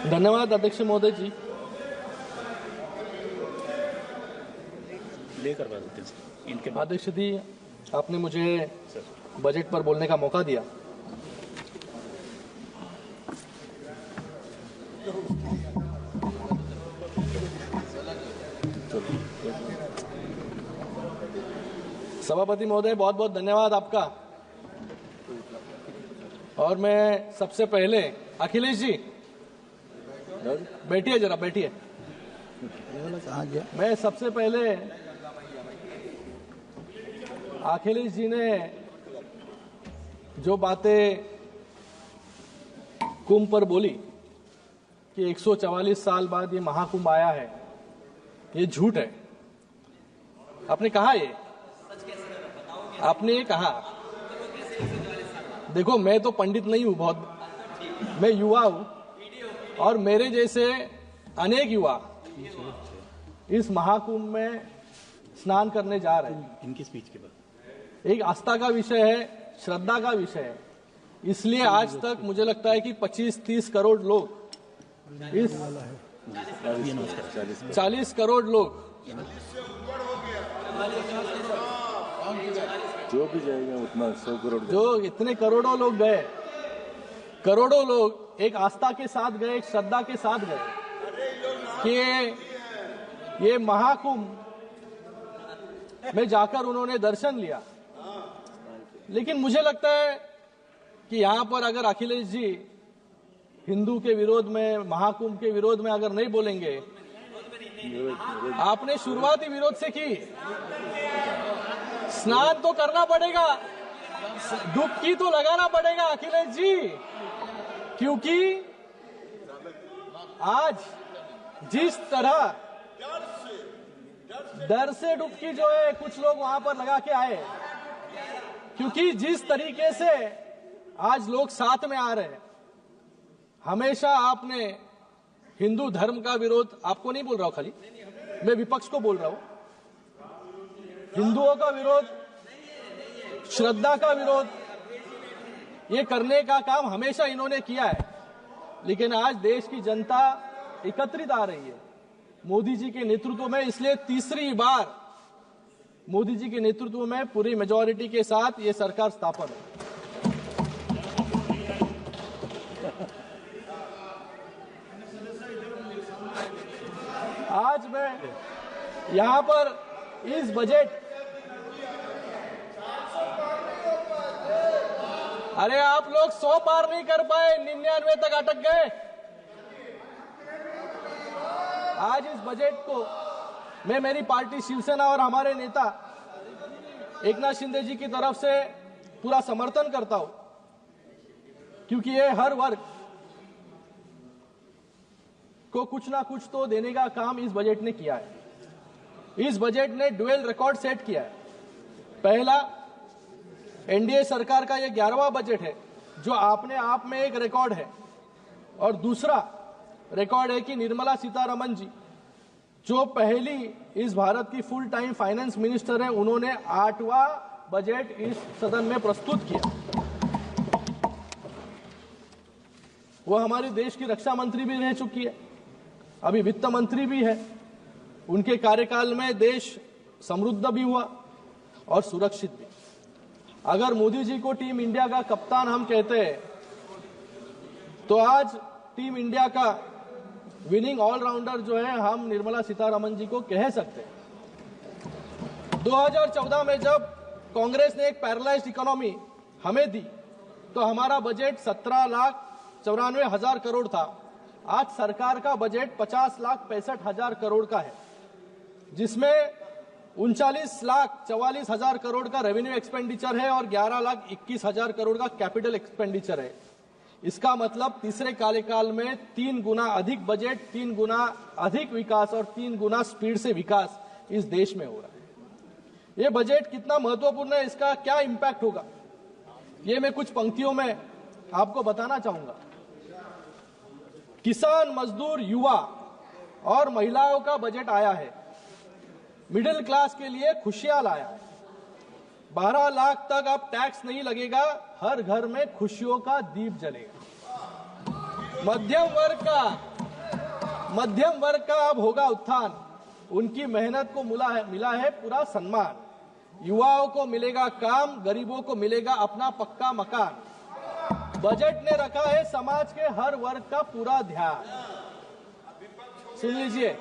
धन्यवाद अध्यक्ष महोदय जी। लेकर बात होते हैं इनके अध्यक्ष जी, आपने मुझे बजट पर बोलने का मौका दिया। सभापति महोदय, बहुत बहुत धन्यवाद आपका। और मैं सबसे पहले, अखिलेश जी बैठिए, जरा बैठिए। मैं सबसे पहले अखिलेश जी ने जो बातें कुंभ पर बोली कि 144 साल बाद ये महाकुंभ आया है, ये झूठ है। आपने कहा आपने ये कहा। देखो, मैं तो पंडित नहीं हूं, बहुत मैं युवा हूं, और मेरे जैसे अनेक युवा इस महाकुंभ में स्नान करने जा रहे हैं। इनकी स्पीच के बाद एक आस्था का विषय है, श्रद्धा का विषय है। इसलिए आज तक मुझे लगता है कि 25-30 करोड़ लोग 40 करोड़ लोग जो भी जाएगा उतना 100 करोड़, जो इतने करोड़ों लोग गए, करोड़ों लोग एक आस्था के साथ गए, एक श्रद्धा के साथ गए कि ये महाकुंभ में जाकर उन्होंने दर्शन लिया। लेकिन मुझे लगता है कि यहां पर अगर अखिलेश जी हिंदू के विरोध में, महाकुंभ के विरोध में अगर नहीं बोलेंगे, आपने शुरुआती विरोध से की, स्नान तो करना पड़ेगा, डुबकी तो लगाना पड़ेगा अखिलेश जी, क्योंकि आज जिस तरह डर से डुबकी जो है कुछ लोग वहां पर लगा के आए, क्योंकि जिस तरीके से आज लोग साथ में आ रहे हैं। हमेशा आपने हिंदू धर्म का विरोध, आपको नहीं बोल रहा हूं, खाली मैं विपक्ष को बोल रहा हूं, हिंदुओं का विरोध, श्रद्धा का विरोध, ये करने का काम हमेशा इन्होंने किया है। लेकिन आज देश की जनता एकत्रित आ रही है मोदी जी के नेतृत्व में, इसलिए तीसरी बार मोदी जी के नेतृत्व में पूरी मेजॉरिटी के साथ ये सरकार स्थापन है। आज मैं यहां पर इस बजट, अरे आप लोग 100 पार नहीं कर पाए, 99 तक अटक गए। आज इस बजट को मैं मेरी पार्टी शिवसेना और हमारे नेता एकनाथ शिंदे जी की तरफ से पूरा समर्थन करता हूं, क्योंकि ये हर वर्ग को कुछ ना कुछ तो देने का काम इस बजट ने किया है। इस बजट ने ड्यूअल रिकॉर्ड सेट किया है। पहला, एनडीए सरकार का यह 11वां बजट है, जो अपने आप में एक रिकॉर्ड है। और दूसरा रिकॉर्ड है कि निर्मला सीतारमण जी, जो पहली इस भारत की फुल टाइम फाइनेंस मिनिस्टर है, उन्होंने 8वां बजट इस सदन में प्रस्तुत किया। वो हमारे देश की रक्षा मंत्री भी रह चुकी है, अभी वित्त मंत्री भी है। उनके कार्यकाल में देश समृद्ध भी हुआ और सुरक्षित भी। अगर मोदी जी को टीम इंडिया का कप्तान हम कहते हैं, तो आज टीम इंडिया का विनिंग ऑलराउंडर जो है, हम निर्मला सीतारमण जी को कह सकते हैं। 2014 में जब कांग्रेस ने एक पैरालाइज्ड इकोनॉमी हमें दी, तो हमारा बजट 17,94,000 करोड़ था। आज सरकार का बजट 50,65,000 करोड़ का है, जिसमें 39,44,000 करोड़ का रेवेन्यू एक्सपेंडिचर है और 11,21,000 करोड़ का कैपिटल एक्सपेंडिचर है। इसका मतलब तीसरे कार्यकाल में 3 गुना अधिक बजट, 3 गुना अधिक विकास और 3 गुना स्पीड से विकास इस देश में हो रहा है। ये बजट कितना महत्वपूर्ण है, इसका क्या इंपैक्ट होगा, ये मैं कुछ पंक्तियों में आपको बताना चाहूंगा। किसान, मजदूर, युवा और महिलाओं का बजट आया है। मिडिल क्लास के लिए खुशियां लाया है। 12 लाख तक अब टैक्स नहीं लगेगा, हर घर में खुशियों का दीप जलेगा। मध्यम वर्ग का मध्यम वर्ग का अब होगा उत्थान, उनकी मेहनत को मिला है पूरा सम्मान। युवाओं को मिलेगा काम, गरीबों को मिलेगा अपना पक्का मकान। बजट ने रखा है समाज के हर वर्ग का पूरा ध्यान। सुन लीजिए,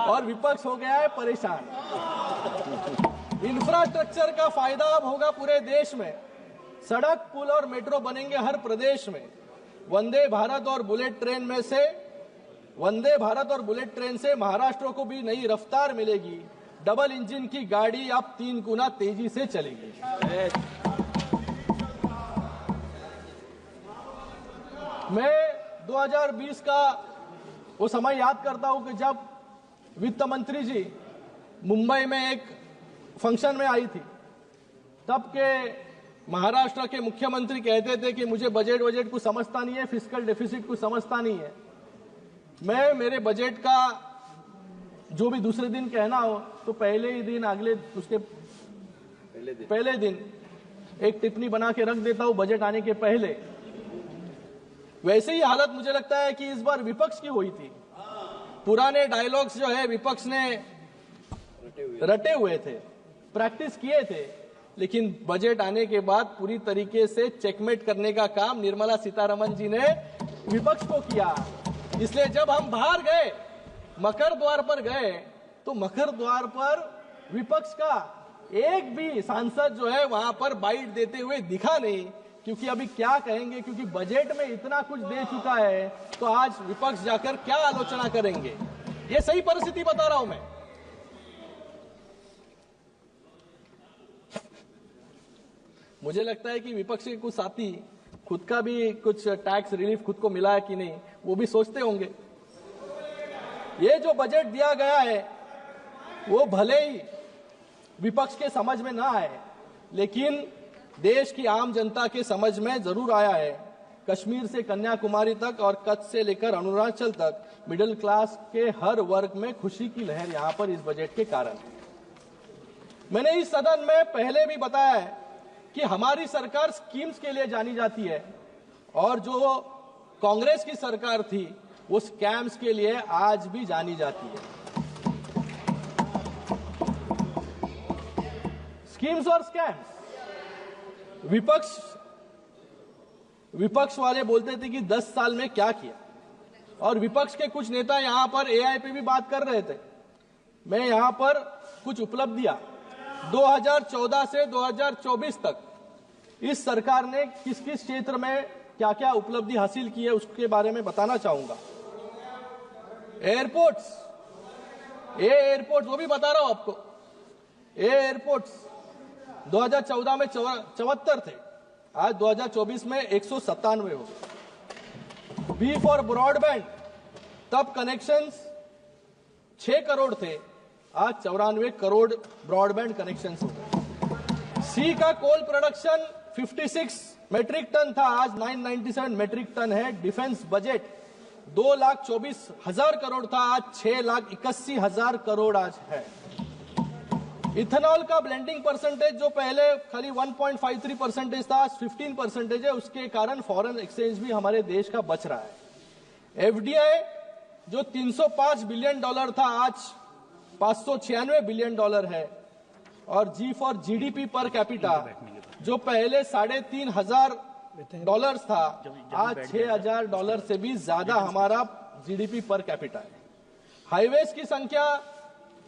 और विपक्ष हो गया है परेशान। इंफ्रास्ट्रक्चर का फायदा अब होगा पूरे देश में। सड़क, पुल और मेट्रो बनेंगे हर प्रदेश में। वंदे भारत और बुलेट ट्रेन से महाराष्ट्र को भी नई रफ्तार मिलेगी। डबल इंजन की गाड़ी अब 3 गुना तेजी से चलेगी। मैं 2020 का वो समय याद करता हूं कि जब वित्त मंत्री जी मुंबई में एक फंक्शन में आई थी, तब के महाराष्ट्र के मुख्यमंत्री कहते थे कि मुझे बजट कुछ समझता नहीं है, फिस्कल डेफिसिट कुछ समझता नहीं है। मैं मेरे बजट का जो भी दूसरे दिन कहना हो तो पहले ही दिन, उसके पहले दिन एक टिप्पणी बना के रख देता हूं बजट आने के पहले। वैसे ही हालत मुझे लगता है कि इस बार विपक्ष की हुई थी। पुराने डायलॉग्स जो है विपक्ष ने रटे हुए थे, प्रैक्टिस किए थे, लेकिन बजट आने के बाद पूरी तरीके से चेकमेट करने का काम निर्मला सीतारमण जी ने विपक्ष को किया। इसलिए जब हम बाहर गए, मकर द्वार पर गए, तो मकर द्वार पर विपक्ष का एक भी सांसद जो है वहां पर बाइट देते हुए दिखा नहीं, क्योंकि अभी क्या कहेंगे, क्योंकि बजट में इतना कुछ दे चुका है, तो आज विपक्ष जाकर क्या आलोचना करेंगे। ये सही परिस्थिति बता रहा हूं मैं। मुझे लगता है कि विपक्ष के कुछ साथी खुद का भी कुछ टैक्स रिलीफ खुद को मिला है कि नहीं, वो भी सोचते होंगे। ये जो बजट दिया गया है वो भले ही विपक्ष के समझ में ना आए, लेकिन देश की आम जनता के समझ में जरूर आया है। कश्मीर से कन्याकुमारी तक और कच्छ से लेकर अरुणाचल तक मिडिल क्लास के हर वर्ग में खुशी की लहर यहां पर इस बजट के कारण। मैंने इस सदन में पहले भी बताया है कि हमारी सरकार स्कीम्स के लिए जानी जाती है, और जो कांग्रेस की सरकार थी वो स्कैम्स के लिए आज भी जानी जाती है। स्कीम्स और स्कैम्स। विपक्ष वाले बोलते थे कि 10 साल में क्या किया, और विपक्ष के कुछ नेता यहां पर एआई पे भी बात कर रहे थे। मैं यहां पर कुछ उपलब्धियां 2014 से 2024 तक इस सरकार ने किस किस क्षेत्र में क्या क्या उपलब्धि हासिल की है उसके बारे में बताना चाहूंगा। एयरपोर्ट्स वो भी बता रहा हूं आपको। एयरपोर्ट्स 2014 में 74 थे, आज 2024 में 197 हो गए। बी फॉर ब्रॉडबैंड, तब कनेक्शंस 6 करोड़ थे, आज 94 करोड़ ब्रॉडबैंड कनेक्शंस हो गए। सी का कोल प्रोडक्शन 56 मेट्रिक टन था, आज 997 मेट्रिक टन है। डिफेंस बजट 2,24,000 करोड़ था, आज 6,81,000 करोड़ आज है। इथेनॉल का ब्लेंडिंग परसेंटेज जो पहले खाली 1.53% था, आज 15% है। उसके कारण फॉरेन एक्सचेंज भी हमारे देश का बच रहा है। एफडीआई जो $305 बिलियन था, आज $596 बिलियन है। और जी फॉर जीडीपी पर कैपिटा जो पहले $3,500 था, आज $6,000 से भी ज्यादा हमारा जीडीपी पर कैपिटा है। हाईवेज की संख्या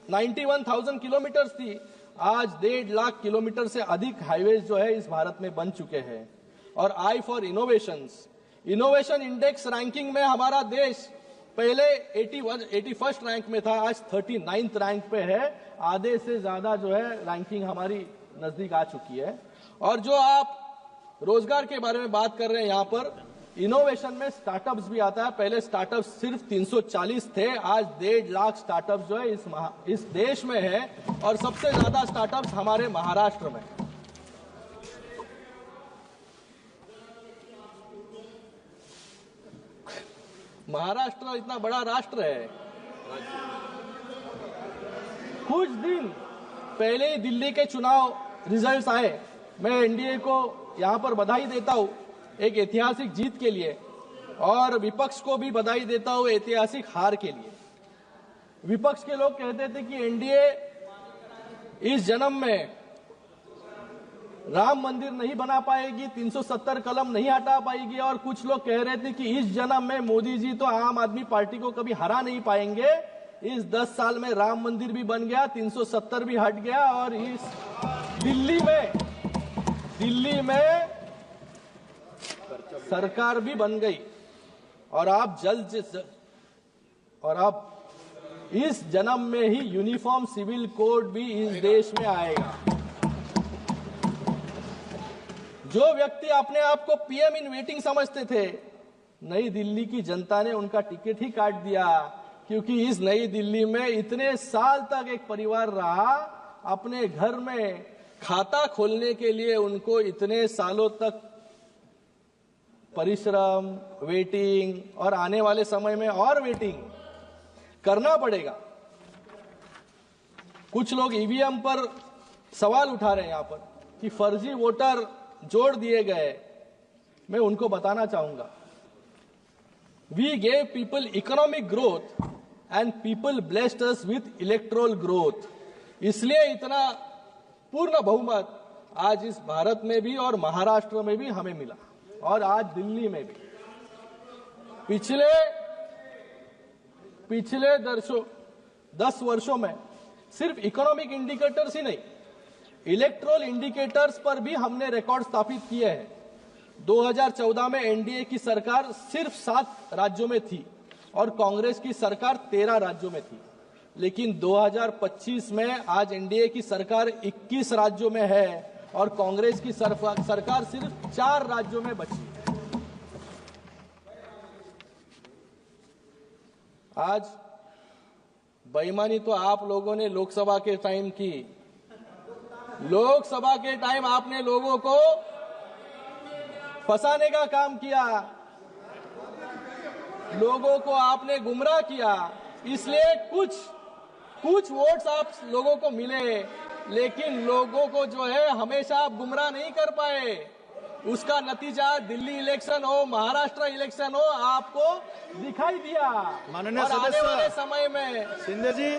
91,000 किलोमीटर थी, आज 1.5 लाख किलोमीटर से अधिक हाईवेज जो है इस भारत में बन चुके हैं। और I for innovation index ranking में हमारा देश पहले 81st रैंक में था, आज 39th रैंक पे है। आधे से ज्यादा जो है रैंकिंग हमारी नजदीक आ चुकी है। और जो आप रोजगार के बारे में बात कर रहे हैं, यहां पर इनोवेशन में स्टार्टअप्स भी आता है। पहले स्टार्टअप्स सिर्फ 340 थे, आज 1.5 लाख स्टार्टअप्स जो है इस देश में है, और सबसे ज्यादा स्टार्टअप्स हमारे महाराष्ट्र में। महाराष्ट्र इतना बड़ा राष्ट्र है। कुछ दिन पहले ही दिल्ली के चुनाव रिजल्ट्स आए। मैं एनडीए को यहां पर बधाई देता हूं एक ऐतिहासिक जीत के लिए। और विपक्ष को भी बधाई देता हूं ऐतिहासिक हार के लिए। विपक्ष के लोग कहते थे कि एनडीए इस जन्म में राम मंदिर नहीं बना पाएगी, 370 कलम नहीं हटा पाएगी, और कुछ लोग कह रहे थे कि इस जन्म में मोदी जी तो आम आदमी पार्टी को कभी हरा नहीं पाएंगे। इस 10 साल में राम मंदिर भी बन गया, 370 भी हट गया, और इस दिल्ली में सरकार भी बन गई, और आप इस जन्म में ही यूनिफॉर्म सिविल कोड भी इस देश में आएगा। जो व्यक्ति अपने आप को पीएम इन वेटिंग समझते थे, नई दिल्ली की जनता ने उनका टिकट ही काट दिया, क्योंकि इस नई दिल्ली में इतने साल तक एक परिवार रहा। अपने घर में खाता खोलने के लिए उनको इतने सालों तक परिश्रम, वेटिंग, और आने वाले समय में और वेटिंग करना पड़ेगा। कुछ लोग ईवीएम पर सवाल उठा रहे हैं यहां पर कि फर्जी वोटर जोड़ दिए गए। मैं उनको बताना चाहूंगा, we gave people economic growth and people blessed us with electoral growth. इसलिए इतना पूर्ण बहुमत आज इस भारत में भी और महाराष्ट्र में भी हमें मिला, और आज दिल्ली में भी। पिछले 10 वर्षों में सिर्फ इकोनॉमिक इंडिकेटर्स ही नहीं, इलेक्टोरल इंडिकेटर्स पर भी हमने रिकॉर्ड स्थापित किए हैं। 2014 में एनडीए की सरकार सिर्फ 7 राज्यों में थी और कांग्रेस की सरकार 13 राज्यों में थी, लेकिन 2025 में आज एनडीए की सरकार 21 राज्यों में है और कांग्रेस की सरकार सिर्फ 4 राज्यों में बची है। आज बेईमानी तो आप लोगों ने लोकसभा के टाइम की। लोकसभा के टाइम आपने लोगों को फंसाने का काम किया, लोगों को आपने गुमराह किया, इसलिए कुछ वोट्स आप लोगों को मिले, लेकिन लोगों को जो है हमेशा आप गुमराह नहीं कर पाए। उसका नतीजा दिल्ली इलेक्शन हो, महाराष्ट्र इलेक्शन हो, आपको दिखाई दिया। माननीय और आने वाले सदस्य समय में शिंदे जी,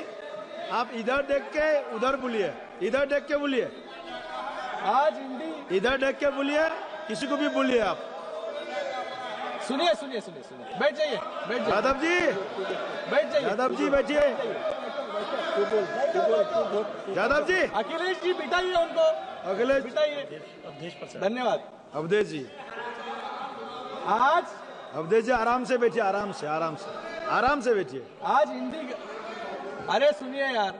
आप इधर देख के उधर बोलिए, इधर देख के बोलिए, आज इधर देख के बोलिए, किसी को भी बोलिए आप। सुनिए, बैठ जाइए। यादव जी, बैठ जाइए। बैठिए। यादव जी, अखिलेश जी बिठाइए उनको, अखिलेश बिठाइए। धन्यवाद। अवधेश जी, अवधेश जी आराम से बैठिए, आराम से बैठिए। आज अरे सुनिए यार,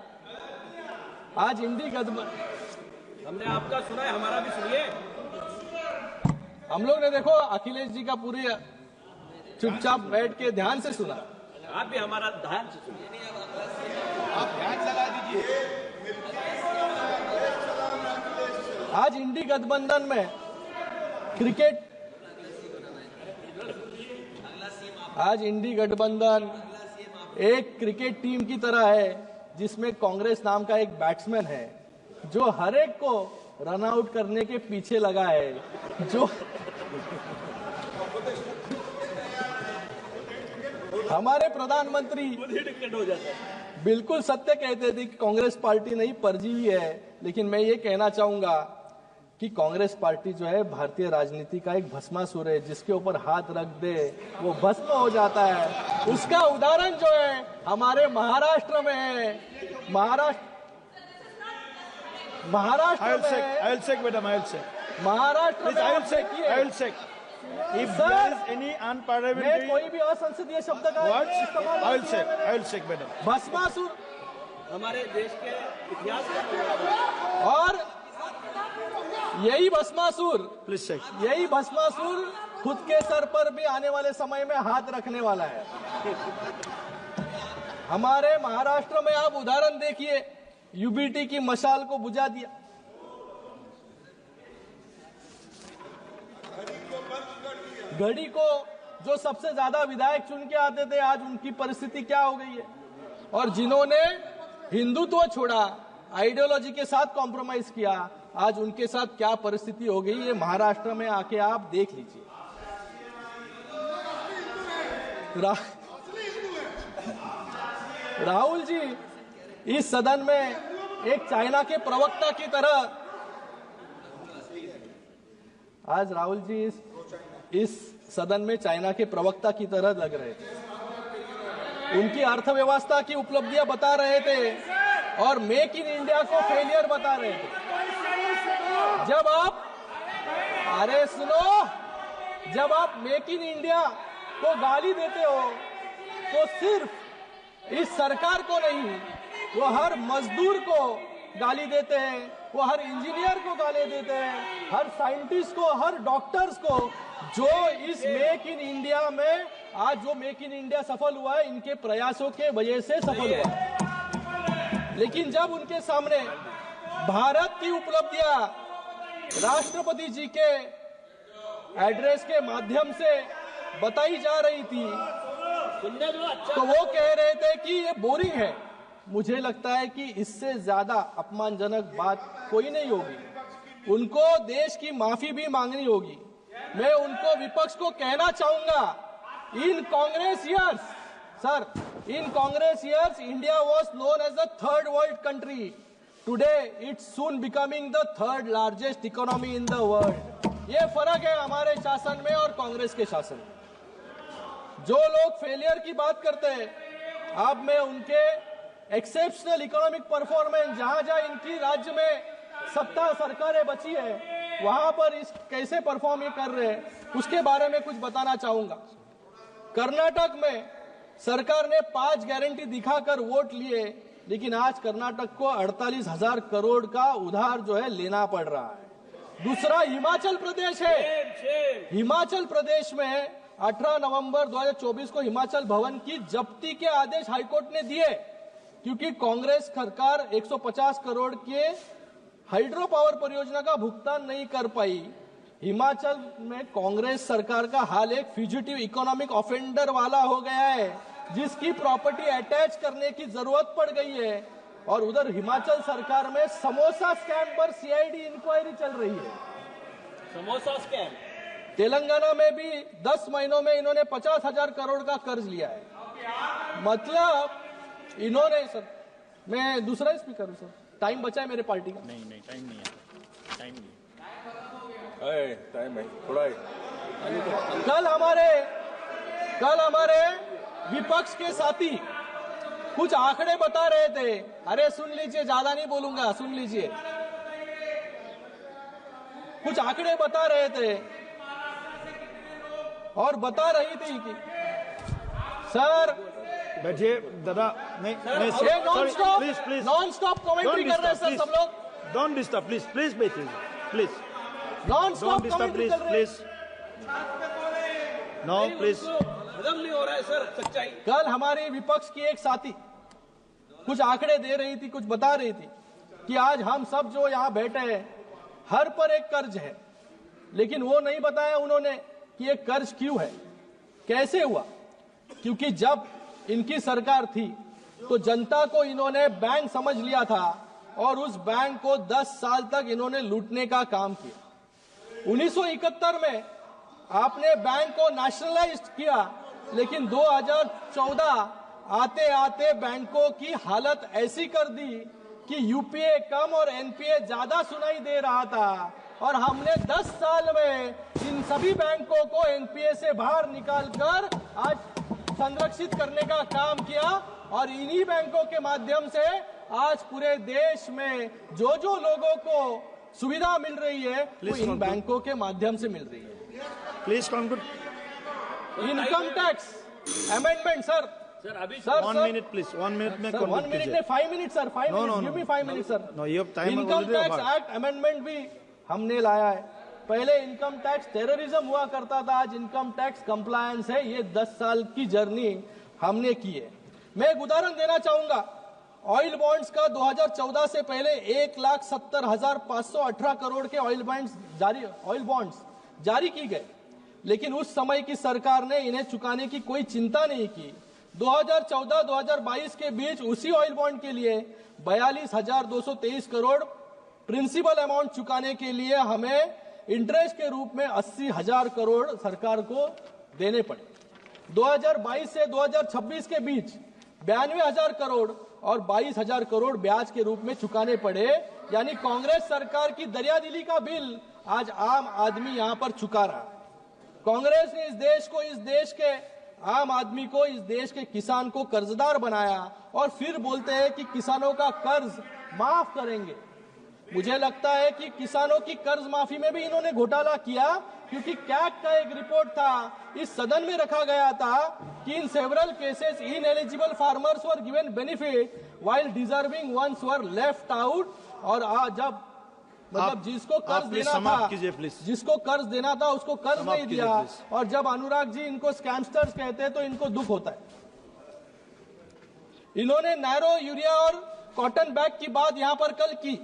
आज इंडी गठबंधन, हमने आपका सुना है, हमारा भी सुनिए। हम लोग ने देखो अखिलेश जी का पूरी चुपचाप बैठ के ध्यान से सुना। आप भी हमारा ध्यान से सुनिए। आप ध्यान लगा दीजिए। आज इंडी गठबंधन में आज इंडी गठबंधन एक क्रिकेट टीम की तरह है, जिसमें कांग्रेस नाम का एक बैट्समैन है जो हर एक को रन आउट करने के पीछे लगा है, जो हमारे प्रधानमंत्री बिल्कुल सत्य कहते थे कि कांग्रेस पार्टी नहीं परजीवी है, लेकिन मैं ये कहना चाहूंगा कि कांग्रेस पार्टी जो है भारतीय राजनीति का एक भस्मासुर है, जिसके ऊपर हाथ रख दे वो भस्म हो जाता है। उसका उदाहरण जो है हमारे महाराष्ट्र में है। महाराष्ट्र में कोई भी असंसदीय शब्द का भस्मासुर हमारे देश के इतिहास और यही भस्मासुर खुद के सर पर भी आने वाले समय में हाथ रखने वाला है। हमारे महाराष्ट्र में आप उदाहरण देखिए, यूबीटी की मशाल को बुझा दिया। घड़ी को जो सबसे ज्यादा विधायक चुन के आते थे, आज उनकी परिस्थिति क्या हो गई है। और जिन्होंने हिंदुत्व छोड़ा, आइडियोलॉजी के साथ कॉम्प्रोमाइज किया, आज उनके साथ क्या परिस्थिति हो गई, ये महाराष्ट्र में आके आप देख लीजिए। राहुल जी इस सदन में एक चाइना के प्रवक्ता की तरह, आज राहुल जी इस सदन में चाइना के प्रवक्ता की तरह लग रहे थे। उनकी अर्थव्यवस्था की उपलब्धियां बता रहे थे और मेक इन इंडिया को फेलियर बता रहे थे। जब आप, अरे सुनो, जब आप मेक इन इंडिया को गाली देते हो तो सिर्फ इस सरकार को नहीं, वो हर मजदूर को गाली देते हैं, वो हर इंजीनियर को गाली देते हैं, हर साइंटिस्ट को, हर डॉक्टर्स को, जो इस मेक इन इंडिया में आज जो मेक इन इंडिया सफल हुआ है इनके प्रयासों के वजह से सफल हुआ है। लेकिन जब उनके सामने भारत की उपलब्धियां राष्ट्रपति जी के एड्रेस के माध्यम से बताई जा रही थी तो वो कह रहे थे कि ये बोरिंग है। मुझे लगता है कि इससे ज्यादा अपमानजनक बात कोई नहीं होगी। उनको देश की माफी भी मांगनी होगी। मैं उनको, विपक्ष को कहना चाहूंगा, in Congress years, sir, in Congress years India was known as the third world country. Today it's soon becoming the third largest economy in the world. ये फर्क है हमारे शासन में और कांग्रेस के शासन में। जो लोग फेलियर की बात करते हैं, अब मैं उनके एक्सेप्शनल इकोनॉमिक परफॉर्मेंस, जहां जहां इनकी राज्य में सत्ता सरकारें बची है वहां पर इस कैसे परफॉर्म ये कर रहे हैं उसके बारे में कुछ बताना चाहूंगा। कर्नाटक में सरकार ने 5 गारंटी दिखाकर वोट लिए, लेकिन आज कर्नाटक को 48,000 करोड़ का उधार जो है लेना पड़ रहा है। दूसरा हिमाचल प्रदेश है। हिमाचल प्रदेश में 18 नवंबर 2024 को हिमाचल भवन की जब्ती के आदेश हाईकोर्ट ने दिए, क्योंकि कांग्रेस सरकार 150 करोड़ के हाइड्रो पावर परियोजना का भुगतान नहीं कर पाई। हिमाचल में कांग्रेस सरकार का हाल एक फ्यूजिटिव इकोनॉमिक ऑफेंडर वाला हो गया है, जिसकी प्रॉपर्टी अटैच करने की जरूरत पड़ गई है। और उधर हिमाचल सरकार में समोसा स्कैम पर सीआईडी इंक्वायरी चल रही है। समोसा स्कैम। तेलंगाना में भी 10 महीनों में इन्होंने 50,000 करोड़ का कर्ज लिया है। मतलब इन्होंने, सर मैं दूसरा स्पीकर हूं सर, टाइम बचा है मेरे पार्टी का। नहीं टाइम नहीं है, टाइम नहीं है, टाइम है, थोड़ा है। कल हमारे विपक्ष के साथी कुछ आंकड़े बता रहे थे। अरे सुन लीजिए, ज्यादा नहीं बोलूंगा, सुन लीजिए। कुछ आंकड़े बता रहे थे और बता रही थी कि सर, बैठिए दादा, नहीं नॉन स्टॉप कमेंट्री कर रहे हैं सर सब लोग। डोंट डिस्टर्ब, प्लीज बैठिए, please non stop disturb, commentary कर रहे हैं। No please. हजम नहीं हो रहा है सर, सच्चाई। कल हमारे विपक्ष की एक साथी कुछ आंकड़े दे रही थी, कुछ बता रही थी कि आज हम सब जो यहाँ बैठे हैं हर पर एक कर्ज है, लेकिन वो नहीं बताया उन्होंने कि ये कर्ज क्यों है, कैसे हुआ। क्योंकि जब इनकी सरकार थी तो जनता को इन्होंने बैंक समझ लिया था और उस बैंक को 10 साल तक इन्होंने लूटने का काम किया। 1971 में आपने बैंक को नेशनलाइज किया, लेकिन 2014 आते आते बैंकों की हालत ऐसी कर दी कि यूपीए कम और एनपीए ज्यादा सुनाई दे रहा था। और हमने 10 साल में इन सभी बैंकों को एनपीए से बाहर निकालकर आज संरक्षित करने का काम किया। और इन्हीं बैंकों के माध्यम से आज पूरे देश में जो जो लोगों को सुविधा मिल रही है वो इन बैंकों के माध्यम से मिल रही है। Please conclude. Income tax amendment sir, sir अभी सर 1 मिनट प्लीज, 1 मिनट में 1 मिनट में 5 minute sir, 5 No, minute, no, give me 5 minute sir. No, you have time income already tax over. Act amendment भी हमने लाया है। पहले income tax terrorism हुआ करता था, आज इनकम टैक्स कंप्लायंस है। ये 10 साल की जर्नी हमने की है। मैं एक उदाहरण देना चाहूंगा। ऑयल बॉन्ड्स का 2014 से पहले 1,70,518 करोड़ के ऑयल बॉन्ड्स जारी की गए, लेकिन उस समय की सरकार ने इन्हें चुकाने की कोई चिंता नहीं की। 2014-2022 के बीच उसी ऑयल बॉन्ड के लिए 42,223 करोड़ प्रिंसिपल अमाउंट चुकाने के लिए हमें इंटरेस्ट के रूप में 80,000 करोड़ सरकार को देने पड़े। 2022 से 2026 के बीच 92,000 करोड़ और 22,000 करोड़ ब्याज के रूप में चुकाने पड़े। यानी कांग्रेस सरकार की दरियादिली का बिल आज आम आदमी यहां पर चुका रहा। कांग्रेस ने इस देश के आम आदमी को, इस देश के किसान को कर्जदार बनाया और फिर बोलते हैं कि किसानों का कर्ज माफ करेंगे। मुझे लगता है कि किसानों की कर्ज माफी में भी इन्होंने घोटाला किया, क्योंकि कैग का एक रिपोर्ट था, इस सदन में रखा गया था कि in several cases ineligible farmers were given benefit while deserving ones were left out. और जब मतलब जिसको कर्ज देना था, जिसको कर्ज देना था उसको कर्ज नहीं दिया। और जब अनुराग जी इनको स्कैमस्टर्स कहते हैं तो इनको दुख होता है। इन्होंने नैरो यूरिया और कॉटन बैग की बात यहां पर कल की।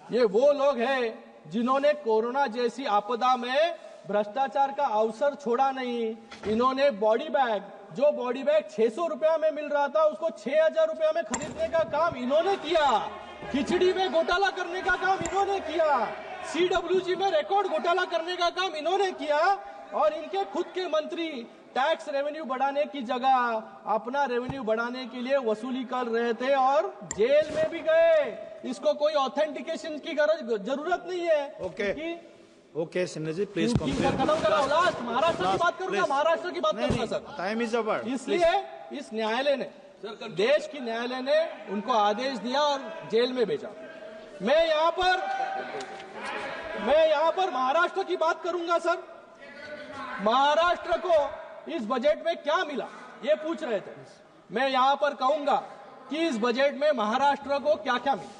ये वो लोग हैं जिन्होंने कोरोना जैसी आपदा में भ्रष्टाचार का अवसर छोड़ा नहीं। इन्होंने बॉडी बैग, जो बॉडी बैग 600 रुपया में मिल रहा था, उसको 6,000 रुपया में खरीदने का काम इन्होंने किया। खिचड़ी में घोटाला करने का काम इन्होंने किया। CWG में रिकॉर्ड घोटाला करने का काम इन्होंने किया। और इनके खुद के मंत्री टैक्स रेवेन्यू बढ़ाने की जगह अपना रेवेन्यू बढ़ाने के लिए वसूली कर रहे थे और जेल में भी गए। इसको कोई ऑथेंटिकेशन की जरूरत नहीं है। ओके सिन्हा जी, प्लीज खत्म कराओ। लास्ट महाराष्ट्र की बात करूंगा, महाराष्ट्र की बात करूंगा सर। Time is our. इसलिए इस न्यायालय ने, देश की न्यायालय ने उनको आदेश दिया और जेल में भेजा। मैं यहां पर महाराष्ट्र की बात करूंगा सर। महाराष्ट्र को इस बजट में क्या मिला, ये पूछ रहे थे। मैं यहां पर कहूंगा कि इस बजट में महाराष्ट्र को क्या क्या मिला।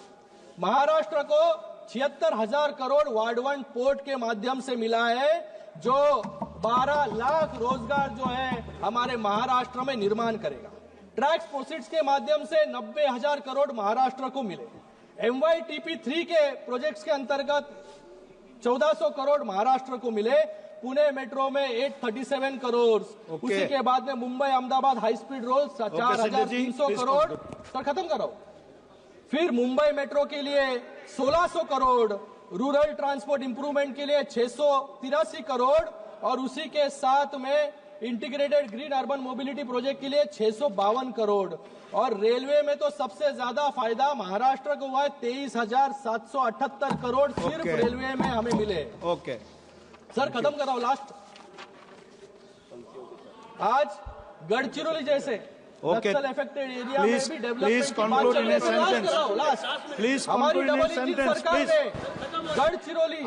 महाराष्ट्र को 76,000 करोड़ वार्ड 1 पोर्ट के माध्यम से मिला है, जो 12 लाख रोजगार जो है हमारे महाराष्ट्र में निर्माण करेगा। टैक्स प्रोसीड्स के माध्यम से 90,000 करोड़ महाराष्ट्र को मिले। MYTP3 के प्रोजेक्ट्स के अंतर्गत 1400 करोड़ महाराष्ट्र को मिले। पुणे मेट्रो में 837 करोड़। उसी के बाद में Mumbai Ahmedabad high speed road 4,300 crore. Sir खत्म करो। फिर मुंबई मेट्रो के लिए 1,600 करोड़, रूरल ट्रांसपोर्ट इंप्रूवमेंट के लिए 683 करोड़ और उसी के साथ में integrated green urban mobility project के लिए 652 करोड़। और रेलवे में तो सबसे ज्यादा फायदा महाराष्ट्र को हुआ है, 23,778 करोड़ सिर्फ रेलवे में हमें मिले। सर खत्म कराओ। लास्ट, आज गढ़चिरौली जैसे नक्सल अफेक्टेड एरिया में भी डेवलपमेंट की बात चल रही है। प्लीज हमारी डबल इंजन सरकार ने गढ़चिरौली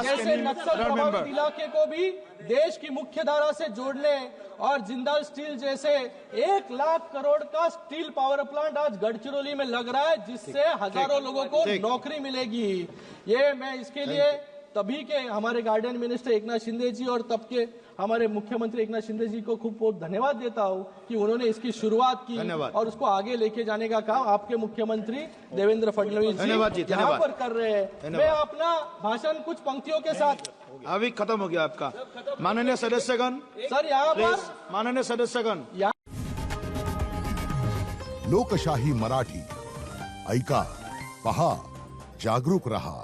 जैसे नक्सल प्रभावित इलाके को भी देश की मुख्य धारा से जोड़ने और जिंदाल स्टील जैसे 1 लाख करोड़ का स्टील पावर प्लांट आज गढ़चिरौली में लग रहा है, जिससे हजारों लोगों को नौकरी मिलेगी। ये मैं इसके लिए तभी के हमारे गार्डन मिनिस्टर एकनाथ शिंदे जी और तब के हमारे मुख्यमंत्री एकनाथ शिंदे जी को खूब बहुत धन्यवाद देता हूं कि उन्होंने इसकी शुरुआत की और उसको आगे लेके जाने का काम आपके मुख्यमंत्री देवेंद्र फडणवीस जी यहाँ पर कर रहे हैं। मैं अपना भाषण कुछ पंक्तियों के साथ, अभी खत्म हो गया आपका। माननीय सदस्यगण, सर यहाँ पर माननीय सदस्यगण, लोकशाही मराठी ऐका, पहा, जागरूक रहा।